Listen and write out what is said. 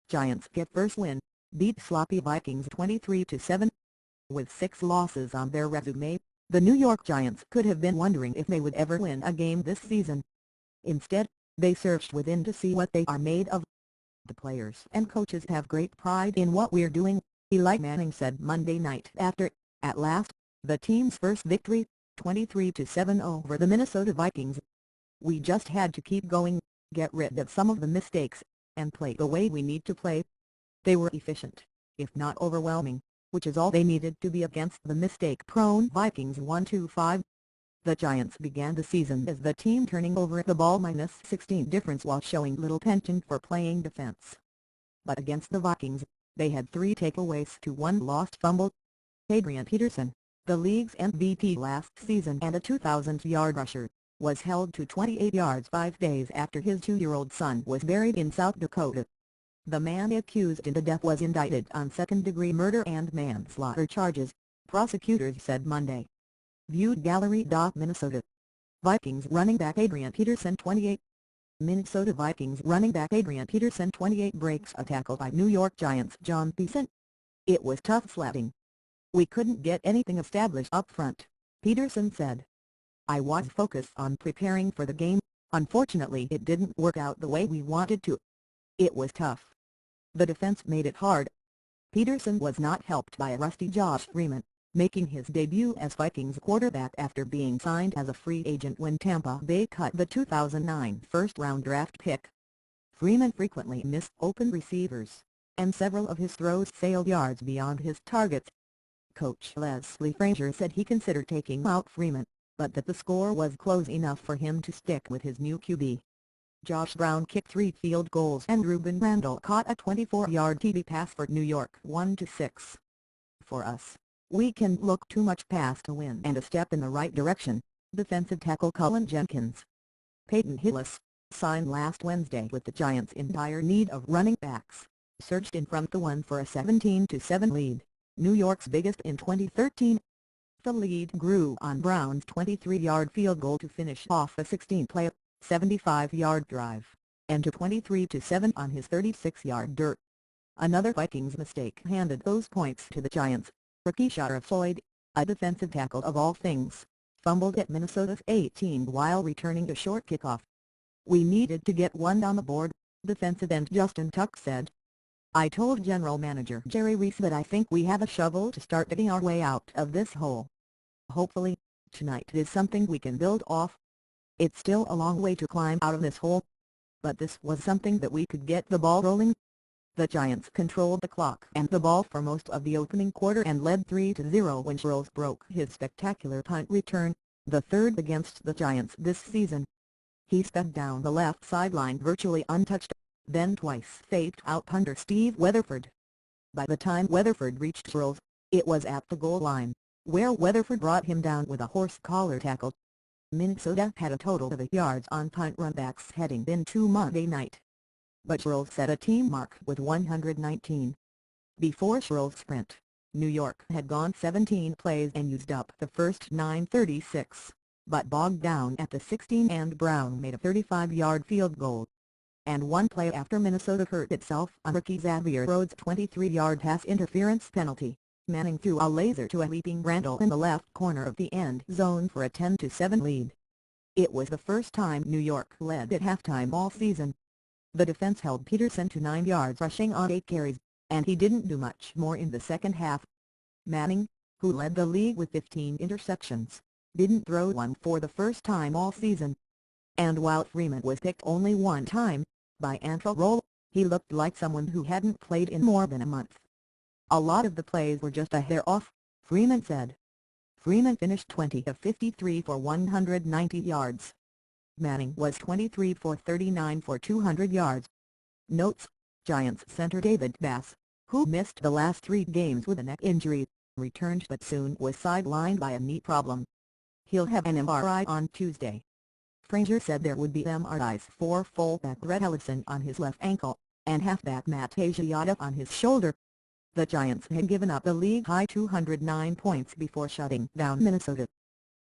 Giants get first win, beat sloppy Vikings 23-7. With 6 losses on their resume, the New York Giants could have been wondering if they would ever win a game this season. Instead, they searched within to see what they are made of. "The players and coaches have great pride in what we're doing," Eli Manning said Monday night after, at last, the team's first victory, 23-7 over the Minnesota Vikings. "We just had to keep going, get rid of some of the mistakes, and play the way we need to play. They were efficient, if not overwhelming, which is all they needed to be against the mistake-prone Vikings 1-5. The Giants began the season as the team turning over the ball -16 difference while showing little penchant for playing defense. But against the Vikings, they had 3 takeaways to 1 lost fumble. Adrian Peterson, the league's MVP last season and a 2,000-yard rusher, was held to 28 yards 5 days after his 2-year-old son was buried in South Dakota. The man accused in the death was indicted on second-degree murder and manslaughter charges, prosecutors said Monday. Viewed Gallery. Minnesota Vikings running back Adrian Peterson 28. Minnesota Vikings running back Adrian Peterson 28 breaks a tackle by New York Giants John Pearson. "It was tough sledding. We couldn't get anything established up front," Peterson said. "I was focused on preparing for the game. Unfortunately it didn't work out the way we wanted to. It was tough. The defense made it hard." Peterson was not helped by a rusty Josh Freeman, making his debut as Vikings quarterback after being signed as a free agent when Tampa Bay cut the 2009 first-round draft pick. Freeman frequently missed open receivers, and several of his throws sailed yards beyond his targets. Coach Leslie Frazier said he considered taking out Freeman, but that the score was close enough for him to stick with his new QB. Josh Brown kicked 3 field goals and Ruben Randle caught a 24-yard TD pass for New York 1-6. "For us, we can look too much past a win and a step in the right direction," defensive tackle Cullen Jenkins. Peyton Hillis, signed last Wednesday with the Giants in dire need of running backs, surged in front the one for a 17-7 lead, New York's biggest in 2013. The lead grew on Brown's 23-yard field goal to finish off a 16-play, 75-yard drive, and to 23-7 on his 36-yard dirt. Another Vikings mistake handed those points to the Giants. Rakeshia Floyd, a defensive tackle of all things, fumbled at Minnesota's 18 while returning a short kickoff. "We needed to get one on the board," defensive end Justin Tuck said. "I told General Manager Jerry Reese that I think we have a shovel to start digging our way out of this hole. Hopefully, tonight is something we can build off. It's still a long way to climb out of this hole, but this was something that we could get the ball rolling." The Giants controlled the clock and the ball for most of the opening quarter and led 3-0 when Sherles broke his spectacular punt return, the 3rd against the Giants this season. He sped down the left sideline virtually untouched, then twice faked out punter Steve Weatherford. By the time Weatherford reached Sherles, it was at the goal line, where Weatherford brought him down with a horse collar tackle. Minnesota had a total of 8 yards on punt runbacks heading into Monday night, but Sherles set a team mark with 119. Before Sherles' sprint, New York had gone 17 plays and used up the first 9:36, but bogged down at the 16 and Brown made a 35-yard field goal. And one play after Minnesota hurt itself on rookie Xavier Rhodes' 23-yard pass interference penalty, Manning threw a laser to a leaping Randle in the left corner of the end zone for a 10-7 lead. It was the first time New York led at halftime all season. The defense held Peterson to 9 yards rushing on 8 carries, and he didn't do much more in the second half. Manning, who led the league with 15 interceptions, didn't throw one for the first time all season. And while Freeman was picked only one time, by Antrel Rolle, he looked like someone who hadn't played in more than a month. "A lot of the plays were just a hair off," Freeman said. Freeman finished 20 of 53 for 190 yards. Manning was 23 for 39 for 200 yards. Notes: Giants center David Bass, who missed the last 3 games with a neck injury, returned but soon was sidelined by a knee problem. He'll have an MRI on Tuesday. Frazier said there would be MRIs for fullback Rhett Ellison on his left ankle, and halfback Matt Asiata on his shoulder. The Giants had given up a league-high 209 points before shutting down Minnesota.